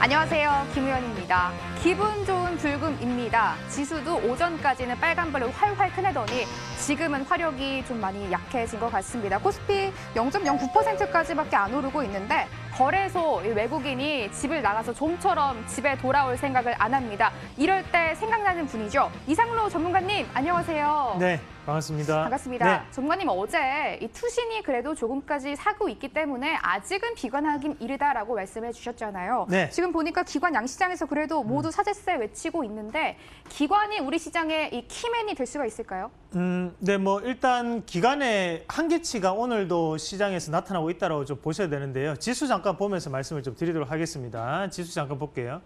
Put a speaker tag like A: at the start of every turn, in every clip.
A: 안녕하세요. 김우현입니다. 기분 좋은 불금입니다. 지수도 오전까지는 빨간불을 활활 켜내더니 지금은 화력이 좀 많이 약해진 것 같습니다. 코스피 0.09%까지밖에 안 오르고 있는데 거래소 외국인이 집을 나가서 좀처럼 집에 돌아올 생각을 안 합니다. 이럴 때 생각나는 분이죠. 이상로 전문가님, 안녕하세요.
B: 네, 반갑습니다.
A: 반갑습니다.
B: 네.
A: 전문가님, 어제 이 투신이 그래도 조금까지 사고 있기 때문에 아직은 비관하긴 이르다라고 말씀해 주셨잖아요.
B: 네.
A: 지금 보니까 기관 양시장에서 그래도 모두 사재세 외치고 있는데 기관이 우리 시장의 이 키맨이 될 수가 있을까요?
B: 네, 일단 기간의 한계치가 오늘도 시장에서 나타나고 있다고 좀 보셔야 되는데요. 지수 잠깐 보면서 말씀을 좀 드리도록 하겠습니다. 지수 잠깐 볼게요.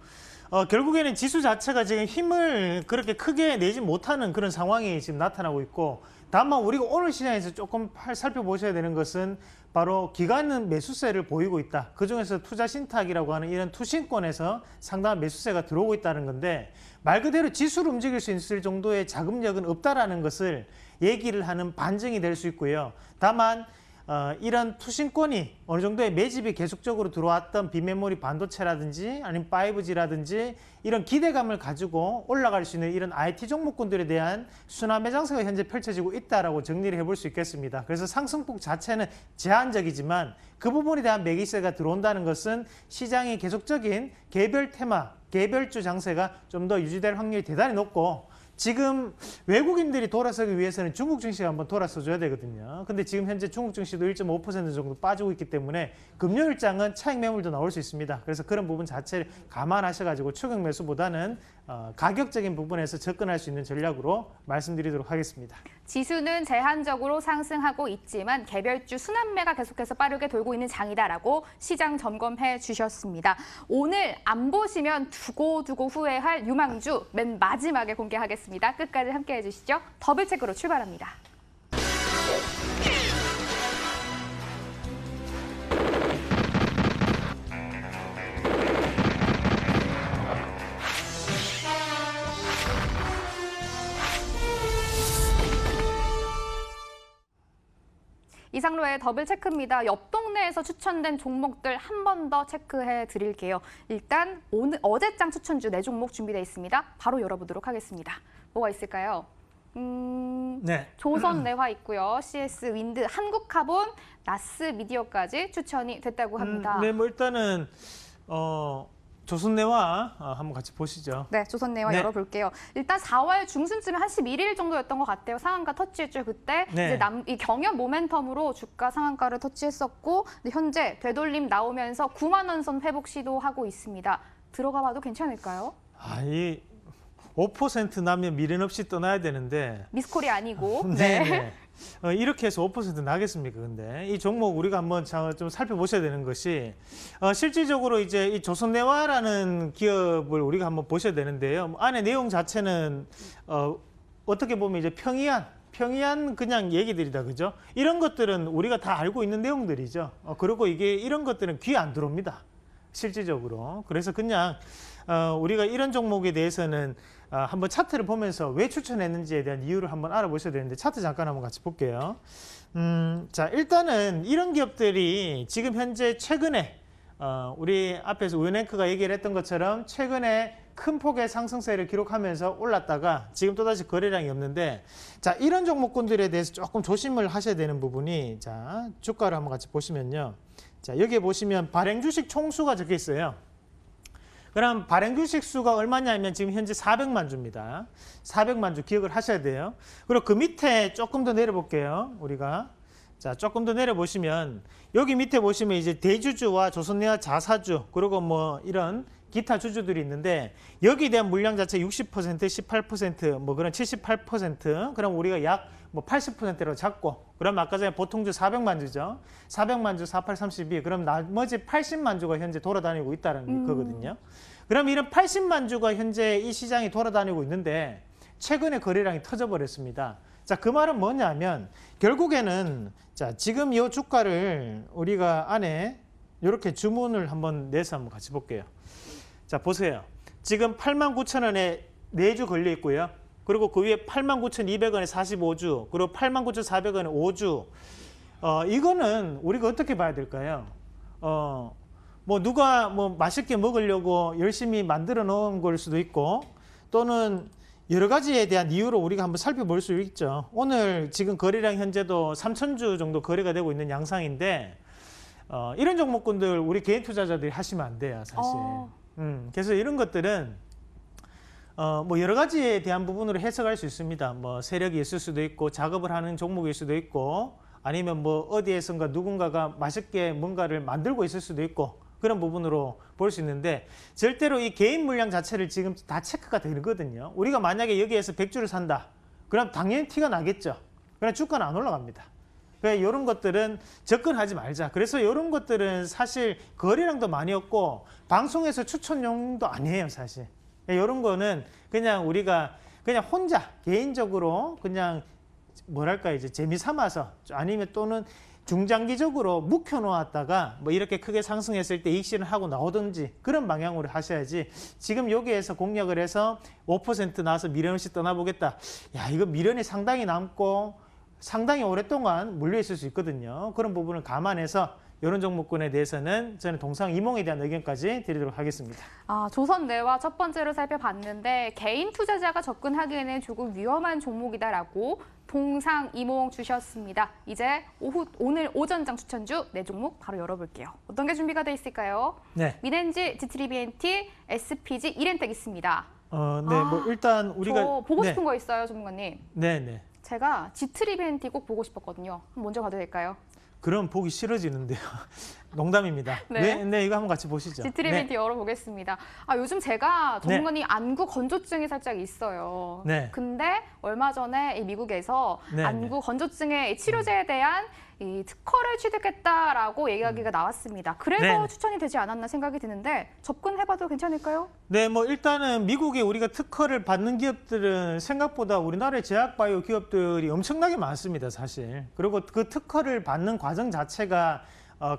B: 결국에는 지수 자체가 지금 힘을 그렇게 크게 내지 못하는 그런 상황이 지금 나타나고 있고, 다만 우리가 오늘 시장에서 조금 살펴보셔야 되는 것은 바로 기관은 매수세를 보이고 있다. 그중에서 투자 신탁이라고 하는 이런 투신권에서 상당한 매수세가 들어오고 있다는 건데, 말 그대로 지수를 움직일 수 있을 정도의 자금력은 없다라는 것을 얘기를 하는 반증이 될 수 있고요. 다만 이런 투신권이 어느 정도의 매집이 계속적으로 들어왔던 비메모리 반도체라든지 아니면 5G라든지 이런 기대감을 가지고 올라갈 수 있는 이런 IT 종목군들에 대한 순환 매장세가 현재 펼쳐지고 있다라고 정리를 해볼 수 있겠습니다. 그래서 상승폭 자체는 제한적이지만 그 부분에 대한 매기세가 들어온다는 것은 시장의 계속적인 개별 테마, 개별주 장세가 좀 더 유지될 확률이 대단히 높고, 지금 외국인들이 돌아서기 위해서는 중국 증시가 한번 돌아서 줘야 되거든요. 근데 지금 현재 중국 증시도 1.5% 정도 빠지고 있기 때문에 금요일장은 차익 매물도 나올 수 있습니다. 그래서 그런 부분 자체를 감안하셔가지고 추격 매수보다는 가격적인 부분에서 접근할 수 있는 전략으로 말씀드리도록 하겠습니다.
A: 지수는 제한적으로 상승하고 있지만 개별주 순환매가 계속해서 빠르게 돌고 있는 장이다라고 시장 점검해 주셨습니다. 오늘 안 보시면 두고 후회할 유망주 맨 마지막에 공개하겠습니다. 끝까지 함께해 주시죠. 더블체크로 출발합니다. 이상로의 더블 체크입니다. 옆 동네에서 추천된 종목들 한 번 더 체크해 드릴게요. 일단 어제장 추천주 4종목 준비되어 있습니다. 바로 열어보도록 하겠습니다. 뭐가 있을까요?
B: 네.
A: 조선내화 있고요. CS 윈드, 한국카본, 나스미디어까지 추천이 됐다고 합니다.
B: 네, 일단은 조선내화 한번 같이 보시죠.
A: 네, 조선내화
B: 네.
A: 열어볼게요. 일단 4월 중순쯤에 한 11일 정도였던 것 같아요. 상한가 터치했죠, 그때.
B: 네.
A: 이제 이 경협 모멘텀으로 주가 상한가를 터치했었고, 현재 되돌림 나오면서 9만 원 선 회복 시도하고 있습니다. 들어가 봐도 괜찮을까요?
B: 이 5% 나면 미련 없이 떠나야 되는데.
A: 미스콜이 아니고.
B: 네. 이렇게 해서 5% 나겠습니까? 근데 이 종목 우리가 한번 좀 살펴보셔야 되는 것이 실질적으로 이제 이 조선내화라는 기업을 우리가 한번 보셔야 되는데요. 안에 내용 자체는 어떻게 보면 이제 평이한 그냥 얘기들이다, 그죠? 이런 것들은 우리가 다 알고 있는 내용들이죠. 그리고 이런 것들은 귀에 안 들어옵니다, 실질적으로. 그래서 그냥 우리가 이런 종목에 대해서는 한번 차트를 보면서 왜 추천했는지에 대한 이유를 한번 알아보셔야 되는데, 차트 잠깐 한번 같이 볼게요. 자, 일단은 이런 기업들이 지금 현재 최근에 우리 앞에서 우연앵커가 얘기를 했던 것처럼 최근에 큰 폭의 상승세를 기록하면서 올랐다가 지금 또다시 거래량이 없는데, 자, 이런 종목군들에 대해서 조금 조심을 하셔야 되는 부분이, 자, 주가를 한번 같이 보시면요. 자, 여기에 보시면 발행 주식 총수가 적혀 있어요. 그럼 발행 주식 수가 얼마냐면 지금 현재 400만 주입니다. 400만 주 기억을 하셔야 돼요. 그리고 그 밑에 조금 더 내려볼게요. 우리가. 자, 조금 더 내려보시면 여기 밑에 보시면 이제 대주주와 조선내화 자사주, 그리고 이런 기타 주주들이 있는데, 여기에 대한 물량 자체 60%, 18%, 그런 78%, 그럼 우리가 약 80%로 잡고, 그럼 아까 전에 보통주 400만 주죠. 400만 주 48, 32, 그럼 나머지 80만 주가 현재 돌아다니고 있다는 거거든요. 그럼 이런 80만 주가 현재 이 시장이 돌아다니고 있는데 최근에 거래량이 터져버렸습니다. 자, 그 말은 뭐냐면 결국에는, 자, 지금 이 주가를 우리가 안에 이렇게 주문을 한번 내서 한번 같이 볼게요. 자, 보세요. 지금 89,000원에 4주 걸려 있고요. 그리고 그 위에 89,200원에 45주, 그리고 89,400원에 5주. 이거는 우리가 어떻게 봐야 될까요? 뭐 누가 뭐 맛있게 먹으려고 열심히 만들어 놓은 걸 수도 있고 또는 여러 가지에 대한 이유로 우리가 한번 살펴볼 수 있죠. 오늘 지금 거래량 현재도 3,000주 정도 거래가 되고 있는 양상인데 이런 종목군들 우리 개인 투자자들이 하시면 안 돼요, 사실. 그래서 이런 것들은 뭐 여러 가지에 대한 부분으로 해석할 수 있습니다. 뭐 세력이 있을 수도 있고 작업을 하는 종목일 수도 있고 아니면 뭐 어디에선가 누군가가 맛있게 뭔가를 만들고 있을 수도 있고 그런 부분으로 볼 수 있는데 절대로 이 개인 물량 자체를 지금 다 체크가 되거든요. 우리가 만약에 여기에서 100주를 산다. 그럼 당연히 티가 나겠죠. 그럼 주가는 안 올라갑니다. 그러니까 이런 것들은 접근하지 말자. 그래서 이런 것들은 사실 거래량도 많이 없고 방송에서 추천용도 아니에요, 사실. 이런 거는 그냥 우리가 그냥 혼자 개인적으로 그냥 뭐랄까 이제 재미 삼아서 아니면 또는 중장기적으로 묵혀 놓았다가 뭐 이렇게 크게 상승했을 때 이익 실현하고 나오든지 그런 방향으로 하셔야지 지금 여기에서 공략을 해서 5% 나와서 미련 없이 떠나보겠다. 야, 이거 미련이 상당히 남고 상당히 오랫동안 물려 있을 수 있거든요. 그런 부분을 감안해서 이런 종목군에 대해서는 저는 동상이몽에 대한 의견까지 드리도록 하겠습니다.
A: 조선내와 첫 번째로 살펴봤는데 개인 투자자가 접근하기에는 조금 위험한 종목이다라고 동상이몽 주셨습니다. 이제 오늘 오전장 추천주 4종목 바로 열어볼게요. 어떤 게 준비가 돼 있을까요?
B: 네.
A: 위덴지, G3BNT, SPG, 이렌텍 있습니다.
B: 네, 뭐 일단 우리가
A: 저 보고 싶은 거 있어요, 전문가님.
B: 네.
A: 제가 G3BNT 꼭 보고 싶었거든요. 먼저 가도 될까요?
B: 그럼 보기 싫어지는데요. 농담입니다. 네, 이거 한번 같이 보시죠.
A: G3BNT 열어보겠습니다. 요즘 제가 전문가님 안구 건조증이 살짝 있어요.
B: 네.
A: 근데 얼마 전에 이 미국에서 안구 건조증의 치료제에 대한 이 특허를 취득했다라고 이야기가 나왔습니다. 그래서 추천이 되지 않았나 생각이 드는데 접근해봐도 괜찮을까요?
B: 네, 뭐 일단은 미국에 우리가 특허를 받는 기업들은 생각보다 우리나라의 제약바이오 기업들이 엄청나게 많습니다, 사실. 그리고 그 특허를 받는 과정 자체가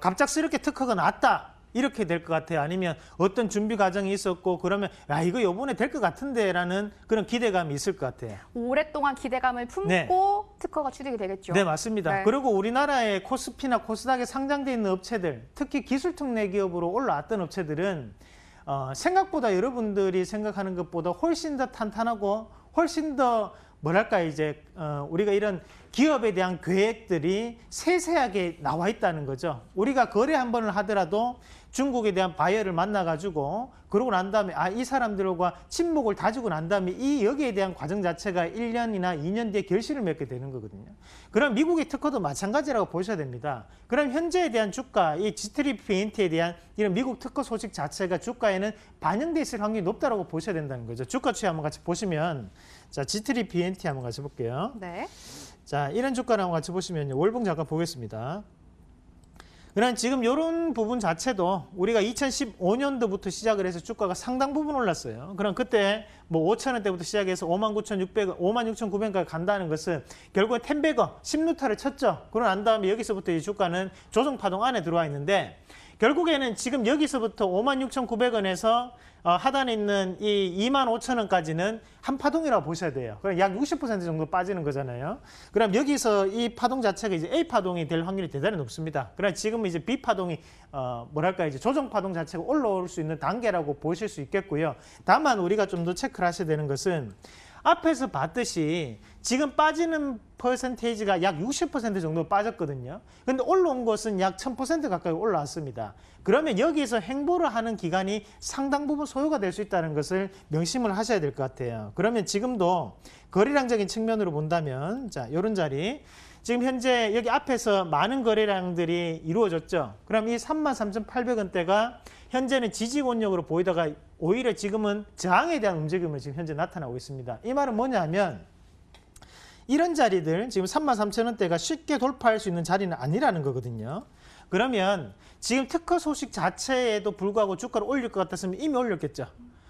B: 갑작스럽게 특허가 났다. 이렇게 될 것 같아요. 아니면 어떤 준비 과정이 있었고 그러면 야 이거 요번에 될 것 같은데 라는 그런 기대감이 있을 것 같아요.
A: 오랫동안 기대감을 품고 특허가 취득이 되겠죠.
B: 네, 맞습니다. 그리고 우리나라의 코스피나 코스닥에 상장돼 있는 업체들, 특히 기술특례 기업으로 올라왔던 업체들은 생각보다 여러분들이 생각하는 것보다 훨씬 더 탄탄하고 훨씬 더 뭐랄까 이제 우리가 이런 기업에 대한 계획들이 세세하게 나와 있다는 거죠. 우리가 거래 한 번을 하더라도 중국에 대한 바이어를 만나가지고 그러고 난 다음에 이 사람들과 친목을 다지고 난 다음에 이 여기에 대한 과정 자체가 1년이나 2년 뒤에 결실을 맺게 되는 거거든요. 그럼 미국의 특허도 마찬가지라고 보셔야 됩니다. 그럼 현재에 대한 주가, 이 G3BNT에 대한 이런 미국 특허 소식 자체가 주가에는 반영돼 있을 확률이 높다고 보셔야 된다는 거죠. 주가 추이 한번 같이 보시면 자, G3BNT 한번 같이 볼게요.
A: 네.
B: 자, 이런 주가를 한번 같이 보시면요. 월봉 잠깐 보겠습니다. 그럼 지금 이런 부분 자체도 우리가 2015년도부터 시작을 해서 주가가 상당 부분 올랐어요. 그럼 그때 뭐 5,000원대부터 시작해서 56,600원, 56,900원까지 간다는 것은 결국에 10배거 10루타를 쳤죠. 그러고 난 다음에 여기서부터 이 주가는 조정파동 안에 들어와 있는데 결국에는 지금 여기서부터 56,900원에서 하단에 있는 이 25,000원까지는 한 파동이라고 보셔야 돼요. 그럼 약 60% 정도 빠지는 거잖아요. 그럼 여기서 이 파동 자체가 이제 A 파동이 될 확률이 대단히 높습니다. 그럼 지금은 이제 B 파동이 뭐랄까 이제 조정 파동 자체가 올라올 수 있는 단계라고 보실 수 있겠고요. 다만 우리가 좀 더 체크를 하셔야 되는 것은 앞에서 봤듯이 지금 빠지는 퍼센테이지가 약 60% 정도 빠졌거든요. 근데 올라온 것은 약 1000% 가까이 올라왔습니다. 그러면 여기서 행보를 하는 기간이 상당 부분 소요가 될 수 있다는 것을 명심을 하셔야 될 것 같아요. 그러면 지금도 거래량적인 측면으로 본다면 자, 이런 자리 지금 현재 여기 앞에서 많은 거래량들이 이루어졌죠. 그럼 이 33,800원대가 현재는 지지권력으로 보이다가 오히려 지금은 저항에 대한 움직임을 지금 현재 나타나고 있습니다. 이 말은 뭐냐면 이런 자리들 지금 33,000원대가 쉽게 돌파할 수 있는 자리는 아니라는 거거든요. 그러면 지금 특허 소식 자체에도 불구하고 주가를 올릴 것 같았으면 이미 올렸겠죠.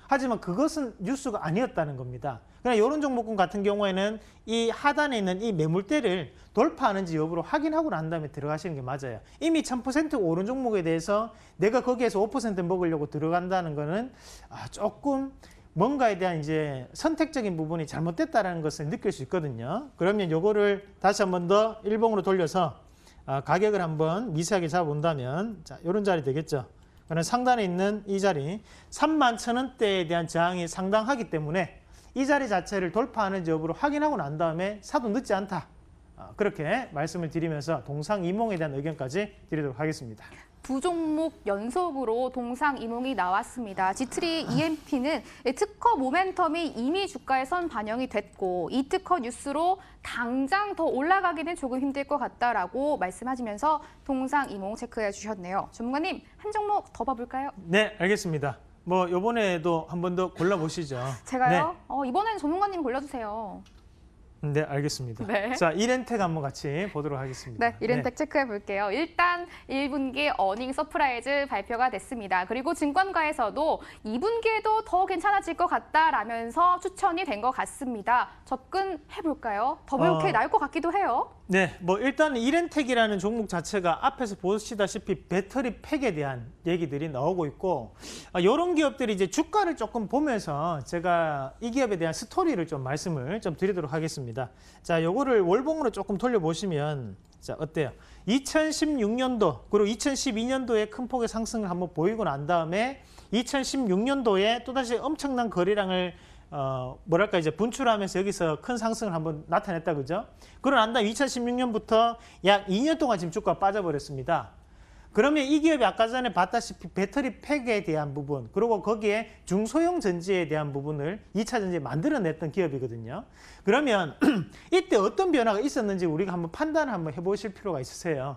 B: 하지만 그것은 뉴스가 아니었다는 겁니다. 그러나 이런 종목군 같은 경우에는 이 하단에 있는 이 매물대를 돌파하는지 여부를 확인하고 난 다음에 들어가시는 게 맞아요. 이미 1000% 오른 종목에 대해서 내가 거기에서 5% 먹으려고 들어간다는 거는 조금 뭔가에 대한 이제 선택적인 부분이 잘못됐다는 것을 느낄 수 있거든요. 그러면 요거를 다시 한 번 더 일봉으로 돌려서 가격을 한번 미세하게 잡아본다면 자, 이런 자리 되겠죠. 그러나 상단에 있는 이 자리 31,000원대에 대한 저항이 상당하기 때문에 이 자리 자체를 돌파하는지 여부를 확인하고 난 다음에 사도 늦지 않다. 그렇게 말씀을 드리면서 동상이몽에 대한 의견까지 드리도록 하겠습니다.
A: 두 종목 연속으로 동상이몽이 나왔습니다. G3 EMP는 특허 모멘텀이 이미 주가에 선 반영이 됐고 이 특허 뉴스로 당장 더 올라가기는 조금 힘들 것 같다라고 말씀하시면서 동상이몽 체크해 주셨네요. 전문가님, 한 종목 더 봐볼까요?
B: 네, 알겠습니다. 뭐 이번에도 한 번 더 골라보시죠.
A: 제가요? 이번엔 전문가님 골라주세요.
B: 네, 알겠습니다.
A: 네.
B: 자, 이렌텍 한번 같이 보도록 하겠습니다.
A: 네, 이렌텍 체크해 볼게요. 일단 1분기 어닝 서프라이즈 발표가 됐습니다. 그리고 증권가에서도 2분기에도 더 괜찮아질 것 같다라면서 추천이 된 것 같습니다. 접근해 볼까요? WK 나올 것 같기도 해요.
B: 네, 뭐 일단 이렌텍이라는 종목 자체가 앞에서 보시다시피 배터리 팩에 대한 얘기들이 나오고 있고 이런 기업들이 이제 주가를 조금 보면서 제가 이 기업에 대한 스토리를 좀 말씀을 좀 드리도록 하겠습니다. 자, 요거를 월봉으로 조금 돌려보시면 자, 어때요? 2016년도 그리고 2012년도에 큰 폭의 상승을 한번 보이고 난 다음에 2016년도에 또다시 엄청난 거래량을 뭐랄까 이제 분출하면서 여기서 큰 상승을 한번 나타냈다 그죠? 그러고 난 다음 2016년부터 약 2년 동안 지금 주가가 빠져버렸습니다. 그러면 이 기업이 아까 전에 봤다시피 배터리 팩에 대한 부분 그리고 거기에 중소형 전지에 대한 부분을 2차 전지에 만들어냈던 기업이거든요. 그러면 이때 어떤 변화가 있었는지 우리가 한번 판단을 한번 해보실 필요가 있으세요.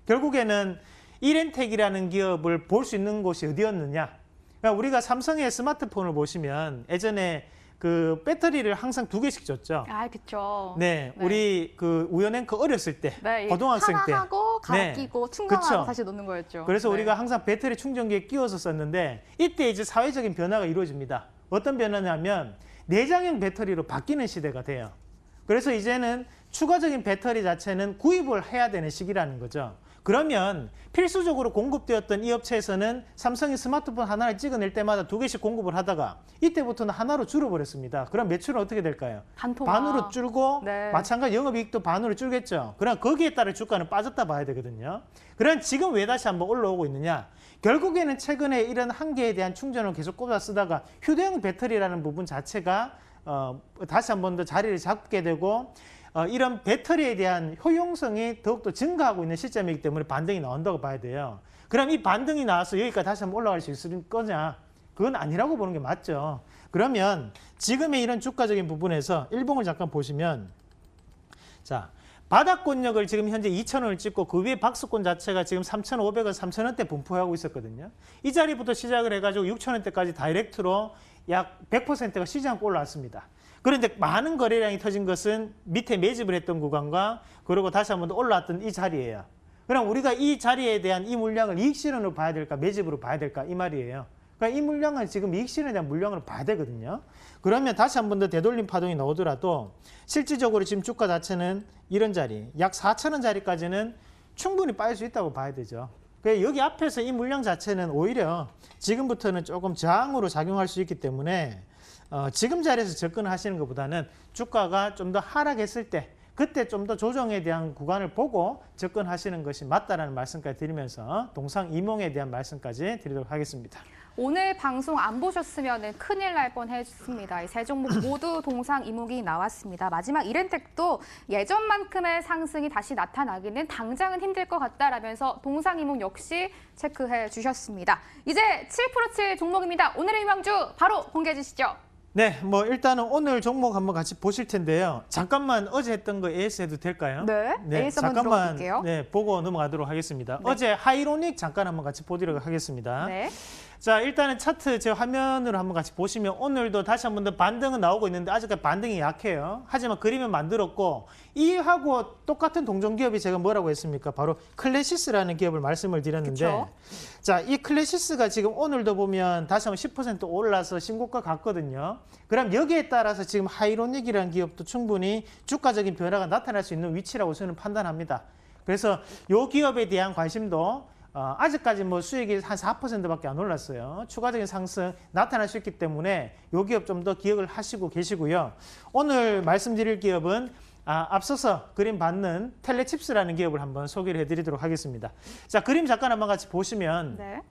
B: 결국에는 이렌텍이라는 기업을 볼 수 있는 곳이 어디였느냐? 그러니까 우리가 삼성의 스마트폰을 보시면 예전에 그 배터리를 항상 2개씩 줬죠.
A: 아, 그렇죠.
B: 네, 우리 그 우연 앵커 어렸을 때,
A: 네,
B: 고등학생 때.
A: 하나 하고 갈아 끼고 충전하고
B: 그쵸.
A: 다시 놓는 거였죠.
B: 그래서
A: 네.
B: 우리가 항상 배터리 충전기에 끼워서 썼는데 이때 이제 사회적인 변화가 이루어집니다. 어떤 변화냐면 내장형 배터리로 바뀌는 시대가 돼요. 그래서 이제는 추가적인 배터리 자체는 구입을 해야 되는 시기라는 거죠. 그러면 필수적으로 공급되었던 이 업체에서는 삼성이 스마트폰 하나를 찍어낼 때마다 2개씩 공급을 하다가 이때부터는 하나로 줄어버렸습니다. 그럼 매출은 어떻게 될까요? 반으로 줄고
A: 네.
B: 마찬가지 영업이익도 반으로 줄겠죠. 그럼 거기에 따라 주가는 빠졌다 봐야 되거든요. 그럼 지금 왜 다시 한번 올라오고 있느냐? 결국에는 최근에 이런 한계에 대한 충전을 계속 꽂아 쓰다가 휴대용 배터리라는 부분 자체가 다시 한번 더 자리를 잡게 되고 이런 배터리에 대한 효용성이 더욱더 증가하고 있는 시점이기 때문에 반등이 나온다고 봐야 돼요. 그럼 이 반등이 나와서 여기까지 다시 한번 올라갈 수 있을 거냐? 그건 아니라고 보는 게 맞죠. 그러면 지금의 이런 주가적인 부분에서 일봉을 잠깐 보시면 자, 바닥권역을 지금 현재 2,000원을 찍고 그 위에 박스권 자체가 지금 3,500원, 3,000원대 분포하고 있었거든요. 이 자리부터 시작을 해가지고 6,000원대까지 다이렉트로 약 100%가 쉬지 않고 올라왔습니다. 그런데 많은 거래량이 터진 것은 밑에 매집을 했던 구간과 그리고 다시 한번 더 올라왔던 이 자리예요. 그럼 우리가 이 자리에 대한 이 물량을 이익 실현으로 봐야 될까 매집으로 봐야 될까 이 말이에요. 그러니까 이 물량은 지금 이익 실현에 대한 물량으로 봐야 되거든요. 그러면 다시 한번 더 되돌림 파동이 나오더라도 실질적으로 지금 주가 자체는 이런 자리 약 4,000원 자리까지는 충분히 빠질 수 있다고 봐야 되죠. 그러니까 여기 앞에서 이 물량 자체는 오히려 지금부터는 조금 저항으로 작용할 수 있기 때문에 지금 자리에서 접근을 하시는 것보다는 주가가 좀 더 하락했을 때 그때 좀 더 조정에 대한 구간을 보고 접근하시는 것이 맞다라는 말씀까지 드리면서 동상이몽에 대한 말씀까지 드리도록 하겠습니다.
A: 오늘 방송 안 보셨으면 큰일 날 뻔했습니다. 이 세 종목 모두 동상이몽이 나왔습니다. 마지막 이렌텍도 예전만큼의 상승이 다시 나타나기는 당장은 힘들 것 같다라면서 동상이몽 역시 체크해 주셨습니다. 이제 7%칠 종목입니다. 오늘의 유망주 바로 공개해 주시죠.
B: 네, 뭐 일단은 오늘 종목 한번 같이 보실 텐데요. 잠깐만 어제 했던 거 AS 해도 될까요?
A: 네, AS 한번 들어볼게요.
B: 네, 보고 넘어가도록 하겠습니다.
A: 네.
B: 어제 하이로닉 잠깐 한번 같이 보도록 하겠습니다.
A: 네.
B: 자, 일단은 차트 제 화면으로 한번 같이 보시면 오늘도 다시 한번 더 반등은 나오고 있는데 아직까지 반등이 약해요. 하지만 그림은 만들었고 이하고 똑같은 동종 기업이 제가 뭐라고 했습니까? 바로 클래시스라는 기업을 말씀을 드렸는데
A: 그쵸?
B: 자, 이 클래시스가 지금 오늘도 보면 다시 한번 10% 올라서 신고가 갔거든요. 그럼 여기에 따라서 지금 하이로닉이라는 기업도 충분히 주가적인 변화가 나타날 수 있는 위치라고 저는 판단합니다. 그래서 이 기업에 대한 관심도 아직까지 뭐 수익이 한 4%밖에 안 올랐어요. 추가적인 상승 나타날 수 있기 때문에 이 기업 좀 더 기억을 하시고 계시고요. 오늘 말씀드릴 기업은 앞서서 그림 받는 텔레칩스라는 기업을 한번 소개를 해드리도록 하겠습니다. 자, 그림 잠깐 한번 같이 보시면
A: 네.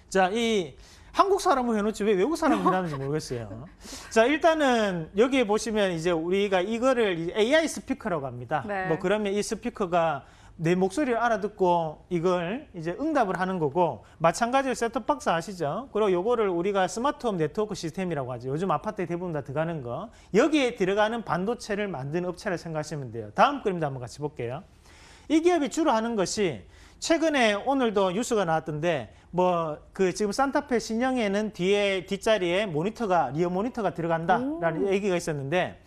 B: 자, 이 한국 사람을 해놓지 왜 외국 사람을 해놨는지 모르겠어요. 자, 일단은 여기에 보시면 이제 우리가 이거를 AI 스피커라고 합니다.
A: 네.
B: 뭐 그러면 이 스피커가 내 목소리를 알아듣고 이걸 이제 응답을 하는 거고, 마찬가지로 셋톱박스 아시죠? 그리고 요거를 우리가 스마트홈 네트워크 시스템이라고 하죠. 요즘 아파트에 대부분 다 들어가는 거. 여기에 들어가는 반도체를 만드는 업체를 생각하시면 돼요. 다음 그림도 한번 같이 볼게요. 이 기업이 주로 하는 것이, 최근에 오늘도 뉴스가 나왔던데 뭐 그 지금 산타페 신형에는 뒷자리에 모니터가, 리어 모니터가 들어간다라는 얘기가 있었는데,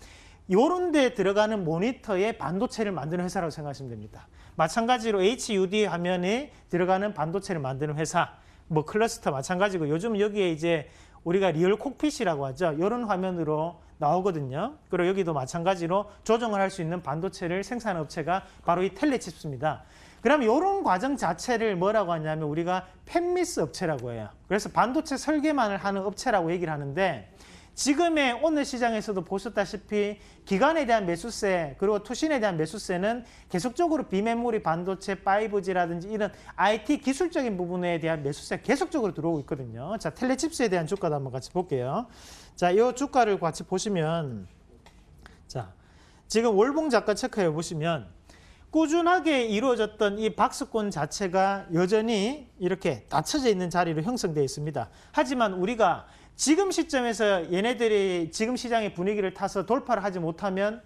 B: 요런 데 들어가는 모니터에 반도체를 만드는 회사라고 생각하시면 됩니다. 마찬가지로 HUD 화면에 들어가는 반도체를 만드는 회사, 뭐 클러스터 마찬가지고, 요즘 여기에 이제 우리가 리얼 콕핏이라고 하죠. 이런 화면으로 나오거든요. 그리고 여기도 마찬가지로 조정을 할 수 있는 반도체를 생산하는 업체가 바로 이 텔레칩스입니다. 그러면 이런 과정 자체를 뭐라고 하냐면 우리가 팹미스 업체라고 해요. 그래서 반도체 설계만을 하는 업체라고 얘기를 하는데, 지금의 오늘 시장에서도 보셨다시피 기간에 대한 매수세 그리고 투신에 대한 매수세는 계속적으로 비메모리 반도체 5G라든지 이런 IT 기술적인 부분에 대한 매수세 계속적으로 들어오고 있거든요. 자, 텔레칩스에 대한 주가도 한번 같이 볼게요. 자, 이 주가를 같이 보시면, 자, 지금 월봉 작가 체크해 보시면 꾸준하게 이루어졌던 이 박스권 자체가 여전히 이렇게 닫혀져 있는 자리로 형성되어 있습니다. 하지만 우리가 지금 시점에서 얘네들이 지금 시장의 분위기를 타서 돌파를 하지 못하면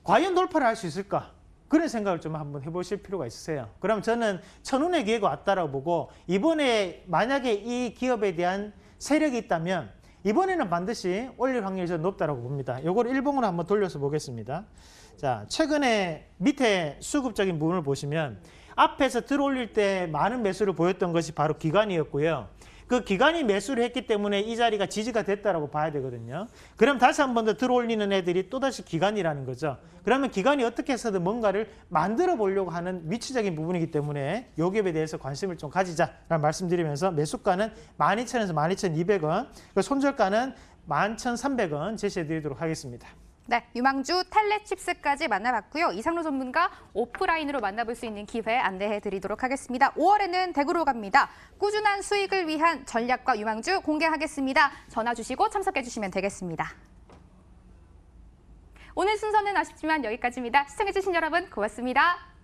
B: 과연 돌파를 할 수 있을까? 그런 생각을 좀 한번 해보실 필요가 있으세요. 그럼 저는 천운의 기회가 왔다라고 보고, 이번에 만약에 이 기업에 대한 세력이 있다면 이번에는 반드시 올릴 확률이 좀 높다라고 봅니다. 요걸 일봉으로 한번 돌려서 보겠습니다. 자, 최근에 밑에 수급적인 부분을 보시면 앞에서 들어올릴 때 많은 매수를 보였던 것이 바로 기관이었고요. 그 기관이 매수를 했기 때문에 이 자리가 지지가 됐다라고 봐야 되거든요. 그럼 다시 한 번 더 들어올리는 애들이 또다시 기관이라는 거죠. 그러면 기관이 어떻게 해서든 뭔가를 만들어 보려고 하는 위치적인 부분이기 때문에 이 기업에 대해서 관심을 좀 가지자라는 말씀드리면서, 매수가는 12,000원에서 12,200원, 손절가는 11,300원 제시해 드리도록 하겠습니다.
A: 네, 유망주 텔레칩스까지 만나봤고요. 이상로 전문가 오프라인으로 만나볼 수 있는 기회 안내해 드리도록 하겠습니다. 5월에는 대구로 갑니다. 꾸준한 수익을 위한 전략과 유망주 공개하겠습니다. 전화 주시고 참석해 주시면 되겠습니다. 오늘 순서는 아쉽지만 여기까지입니다. 시청해 주신 여러분 고맙습니다.